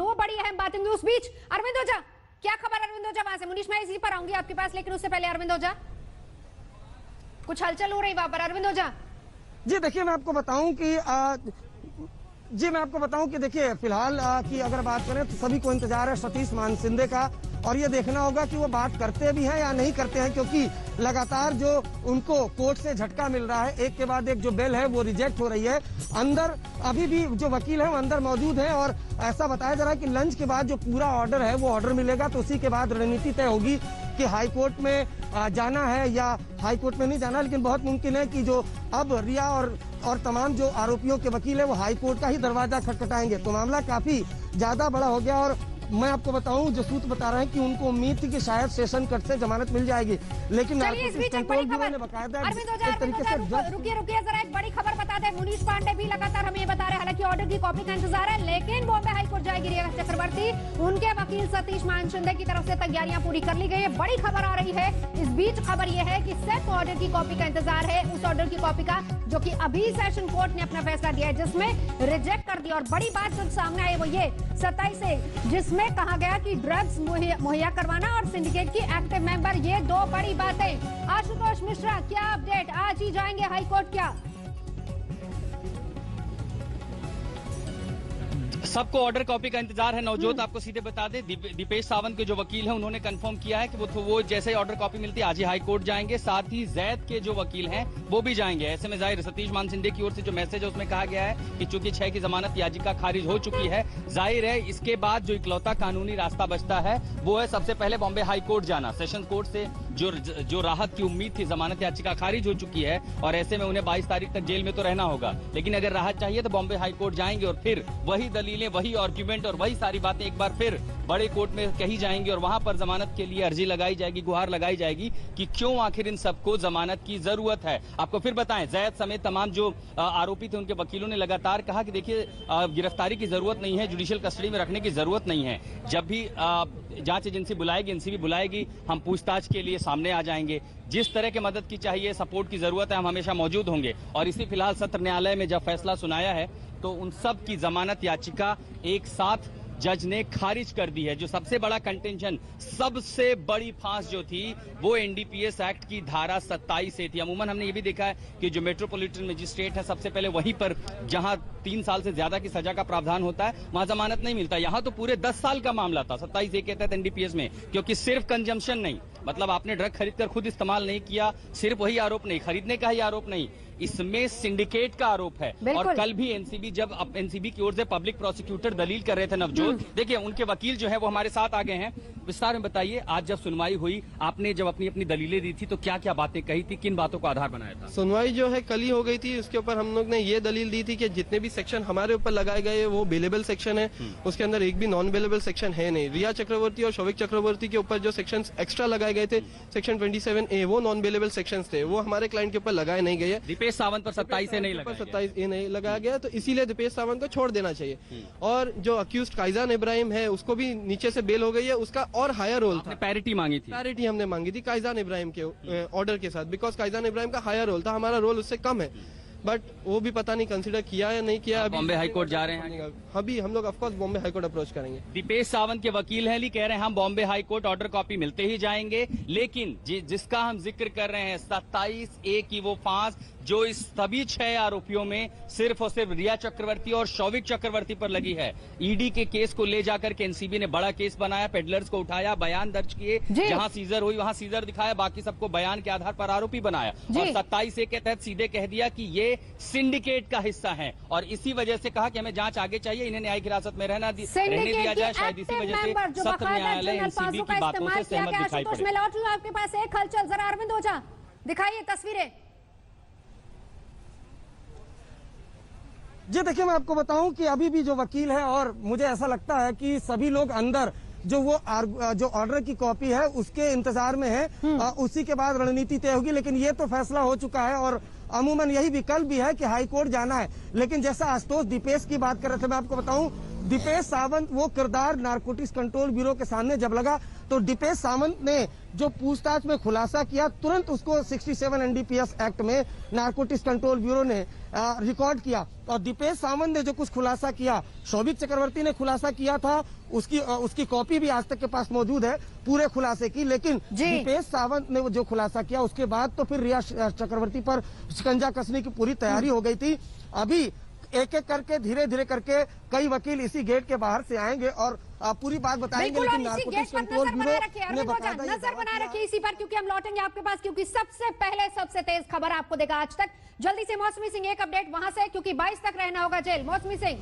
दो बड़ी अहम बातें होंगी। उस बीच अरविंद ओझा, क्या खबर अरविंद ओझा वहां से? मुनीश, मैं इसी पर आऊंगी आपके पास, लेकिन उससे पहले अरविंद ओझा, कुछ हलचल हो रही वहां पर? अरविंद ओझा जी देखिए, मैं आपको बताऊं कि देखिए फिलहाल की अगर बात करें तो सभी को इंतजार है सतीश मान शिंदे का, और ये देखना होगा कि वो बात करते भी हैं या नहीं करते हैं, क्योंकि लगातार जो उनको कोर्ट से झटका मिल रहा है, एक के बाद एक जो बेल है वो रिजेक्ट हो रही है। अंदर अभी भी जो वकील है वो अंदर मौजूद है, और ऐसा बताया जा रहा है कि लंच के बाद जो पूरा ऑर्डर है वो ऑर्डर मिलेगा, तो उसी के बाद रणनीति तय होगी कि हाई कोर्ट में जाना है या हाई कोर्ट में नहीं जाना। लेकिन बहुत मुमकिन है कि जो अब रिया और तमाम जो आरोपियों के वकील है वो हाई कोर्ट का ही दरवाजा खटखटाएंगे। तो मामला काफी ज्यादा बड़ा हो गया, और मैं आपको बताऊं, जो सूत्र बता रहे हैं कि उनको उम्मीद थी कि शायद सेशन कोर्ट से जमानत मिल जाएगी, लेकिन रुकिए जरा, एक बड़ी खबर बता दें। मुनीश पांडे भी लगातार हमें बता रहे हैं, हालांकि ऑर्डर की कॉपी का इंतजार है, लेकिन बॉम्बे हाईकोर्ट जाएगी रिया चक्रवर्ती। उनके वकील सतीश मान शिंदे की तरफ से तैयारियां पूरी कर ली गई है। बड़ी खबर आ रही है। इस बीच खबर यह है कि सिर्फ ऑर्डर की कॉपी का इंतजार है, उस ऑर्डर की कॉपी का जो कि अभी सेशन कोर्ट ने अपना फैसला दिया है, जिसमें रिजेक्ट कर दिया। और बड़ी बात जो सामने आई वो ये 27 से, जिसमें कहा गया कि ड्रग्स मुहैया करवाना और सिंडिकेट की एक्टिव मेंबर, ये दो बड़ी बातें। आशुतोष मिश्रा, क्या अपडेट? आज ही जाएंगे हाईकोर्ट क्या? सबको ऑर्डर कॉपी का इंतजार है। नवजोत, आपको सीधे बता दें, दीपेश सावंत के जो वकील हैं उन्होंने कंफर्म किया है कि वो जैसे ऑर्डर कॉपी मिलती है आज ही हाई कोर्ट जाएंगे। साथ ही जैद के जो वकील हैं वो भी जाएंगे। ऐसे में जाहिर सतीश मान शिंदे की ओर से जो मैसेज है उसमें कहा गया है कि चूंकि 6 की जमानत याचिका खारिज हो चुकी है, जाहिर है इसके बाद जो इकलौता कानूनी रास्ता बचता है वो है सबसे पहले बॉम्बे हाई कोर्ट जाना। सेशन कोर्ट से जो राहत की उम्मीद थी, जमानत याचिका खारिज हो चुकी है और ऐसे में उन्हें 22 तारीख तक जेल में तो रहना होगा, लेकिन अगर राहत चाहिए तो बॉम्बे हाई कोर्ट जाएंगे और फिर वही दलीलें, वही आर्ग्यूमेंट और वही सारी बातें एक बार फिर बड़े कोर्ट में कही जाएंगी और वहां पर जमानत के लिए अर्जी लगाई जाएगी, गुहार लगाई जाएगी कि क्यों आखिर इन सबको जमानत की जरूरत है। आपको फिर बताएं, जैद समेत तमाम जो आरोपी थे उनके वकीलों ने लगातार कहा कि देखिए गिरफ्तारी की जरूरत नहीं है, जुडिशियल कस्टडी में रखने की जरूरत नहीं है। जब भी जांच एजेंसी बुलाएगी, एनसीबी बुलाएगी, हम पूछताछ के लिए सामने आ जाएंगे। जिस तरह की मदद की चाहिए, सपोर्ट की जरूरत है, हम हमेशा मौजूद होंगे। और इसी फिलहाल सत्र न्यायालय में जब फैसला सुनाया है तो उन सब की जमानत याचिका एक साथ जज ने खारिज कर दी है। जो सबसे बड़ा कंटेंशन, सबसे बड़ी फांस जो थी वो एनडीपीएस एक्ट की धारा 27 से थी। अमूमन हमने ये भी देखा है कि जो मेट्रोपॉलिटन मजिस्ट्रेट है सबसे पहले वहीं पर जहां 3 साल से ज्यादा की सजा का प्रावधान होता है वहां जमानत नहीं मिलता। यहां तो पूरे 10 साल का मामला था 27 ए के तहत एनडीपीएस में, क्योंकि सिर्फ कंजम्पशन नहीं, मतलब आपने ड्रग खरीदकर खुद इस्तेमाल नहीं किया, सिर्फ वही आरोप नहीं, खरीदने का ही आरोप नहीं, इसमें सिंडिकेट का आरोप है। और कल भी एनसीबी, जब एनसीबी की ओर से पब्लिक प्रोसिक्यूटर दलील कर रहे थे नवजोत, देखिए उनके वकील जो है वो हमारे साथ आ गए हैं। विस्तार में बताइए, आज जब सुनवाई हुई, आपने जब अपनी अपनी दलीलें दी थी तो क्या क्या बातें कही थी, किन बातों को आधार बनाया था? सुनवाई जो है कल ही हो गई थी। उसके ऊपर हम लोग ने ये दलील दी थी कि जितने भी सेक्शन हमारे ऊपर लगाए गए वो बेलेबल सेक्शन है, उसके अंदर एक भी नॉन बेलेबल सेक्शन है नहीं। रिया चक्रवर्ती और शौविक चक्रवर्ती के ऊपर जो सेक्शन एक्स्ट्रा लगाए गए थे, सेक्शन 27A, वो नॉन बेलेबल सेक्शन थे, वो हमारे क्लाइंट के ऊपर लगाए नहीं गए। दीपेश सावंत पर 27A नहीं लगाया गया, तो इसीलिए दीपेश सावंत को छोड़ देना चाहिए। और जो अक्यूज्ड कायजान इब्राहिम है उसको भी नीचे से बेल हो गई है, उसका और हायर रोल था। पैरिटी मांगी थी, पैरिटी हमने मांगी थी कायजान इब्राहिम के ऑर्डर के साथ, बिकॉज कायजान इब्राहिम का हायर रोल था, हमारा रोल उससे कम है। बट वो भी पता नहीं कंसीडर किया या नहीं किया। अभी बॉम्बे हाईकोर्ट जा रहे हैं, अभी हम लोग ऑफकोर्स बॉम्बे हाईकोर्ट अप्रोच करेंगे। दीपेश सावंत के वकील हैं, कह रहे हैं हम बॉम्बे हाईकोर्ट ऑर्डर कॉपी मिलते ही जाएंगे, लेकिन जिसका हम जिक्र कर रहे हैं 27A की वो फांस जो इस सभी 6 आरोपियों में सिर्फ और सिर्फ रिया चक्रवर्ती और शौविक चक्रवर्ती पर लगी है। ईडी के केस को ले जाकर के एनसीबी ने बड़ा केस बनाया, पेडलर्स को उठाया, बयान दर्ज किए, जहां सीजर हुई वहां सीजर दिखाया, बाकी सबको बयान के आधार पर आरोपी बनाया और 27A के तहत सीधे कह दिया कि ये सिंडिकेट का हिस्सा है। और इसी वजह से कहा कि हमें जांच आगे चाहिए, इन्हें न्यायिक हिरासत में रहने दिया जाए। शायद इसी वजह से सत्र न्यायालय एनसीबी की बातों से सहमत दिखाई पड़े। मैं लौट रही हूं आपके पास, एक हलचल जरा अरविंद ओझा दिखाइए तस्वीरें। जी देखिए, मैं आपको बताऊं कि अभी भी जो वकील है, और मुझे ऐसा लगता है कि सभी लोग अंदर जो ऑर्डर की कॉपी है उसके इंतजार में है, उसी के बाद रणनीति तय होगी। लेकिन ये तो फैसला हो चुका है और अमूमन यही विकल्प भी है कि हाई कोर्ट जाना है। लेकिन जैसा आशुतोष दीपेश की बात कर रहे थे, मैं आपको बताऊं दीपेश सावंत वो किरदार नारकोटिक्स कंट्रोल ब्यूरो के सामने जब लगा तो दीपेश सावंत ने जो पूछताछ में खुलासा किया तुरंत उसको 67 एनडीपीएस एक्ट में नारकोटिक्स कंट्रोल ब्यूरो ने रिकॉर्ड किया। और दीपेश सावंत ने जो कुछ खुलासा किया, शोभिक चक्रवर्ती ने खुलासा किया था, उसकी कॉपी भी आज तक के पास मौजूद है पूरे खुलासे की। लेकिन दीपेश सावंत ने जो खुलासा किया उसके बाद तो फिर रिया चक्रवर्ती पर शिकंजा कसने की पूरी तैयारी हो गई थी। अभी एक एक करके धीरे धीरे करके कई वकील इसी गेट के बाहर से आएंगे और पूरी बात बताएंगे। लेकिन नारकोटिक्स कंट्रोल ब्यूरो ने नजर बनाए रखिए इसी पर, क्योंकि हम लौटेंगे आपके पास, क्योंकि सबसे पहले सबसे तेज खबर आपको देगा आज तक। जल्दी से मौसमी सिंह एक अपडेट वहां से, क्योंकि 22 तक रहना होगा जेल। मौसमी सिंह।